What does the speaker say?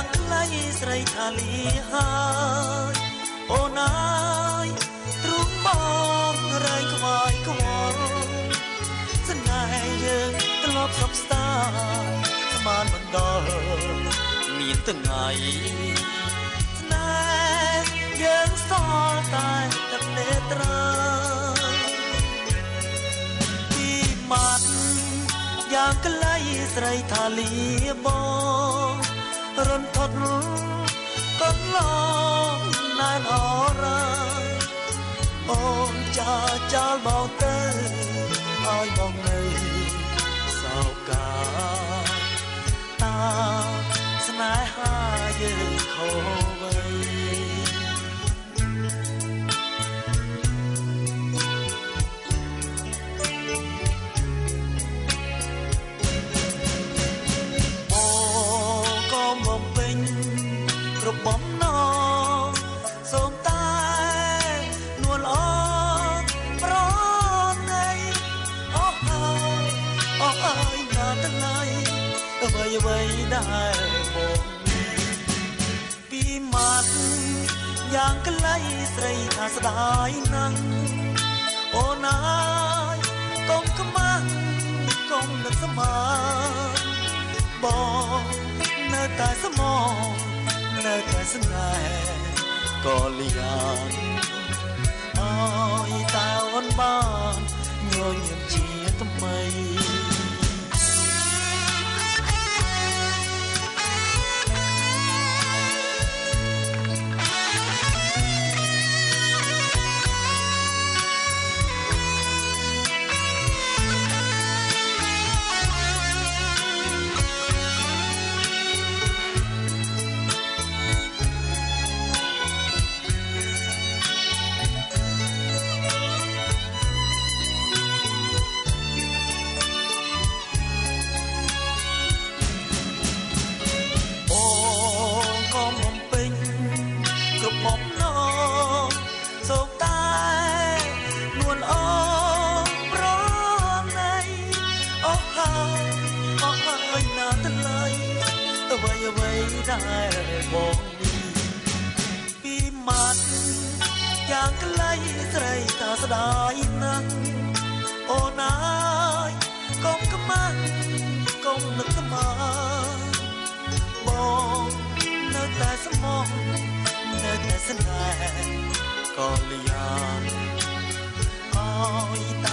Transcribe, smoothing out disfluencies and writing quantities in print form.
យ៉ាងខ្លីស្រីថាលីហើយអូនអើយទ្រូងបងរែងខ្វាយខ្វល់ស្នេហ៍យើងធ្លាប់សពស្ដាយស្មានមិនដល់មានថ្ងៃស្នេហ៍យើងសល់តែទឹកនេត្រាពីមាត់យ៉ាងខ្លីស្រីថាលីបងរន្ធត់កន្លងណែនអរ៉ាអូនចោលបងទៅឲ្យបងនៅសោកាតាស្នេហាយើងខូចໄວបំណងសូមតែនួនអងប្រណីអូអើយណាស់ថ្លៃអ្វីដែលបងពីមាត់យ៉ាងខ្លីស្រីថាស្ដាយណាស់អូនអើយកុំខ្មាស់កុំនឹកស្មានបងនៅតែស្មោះនៅតែស្នេហ៍ក៏លៀងអើយតើអូនបានញញឹមជាថ្មីបំណងសូមតែនួនអងប្រណីអូហើយណាស់ថ្លៃអ្វីដែលបងនេះពីមាត់យ៉ាងខ្លីស្រីថាស្ដាយណាស់អូនអើយកុំខ្មាស់កុំនឹកស្មានបងនៅតែស្មោះនៅតែស្នេហ៍ក៏លៀងអើយត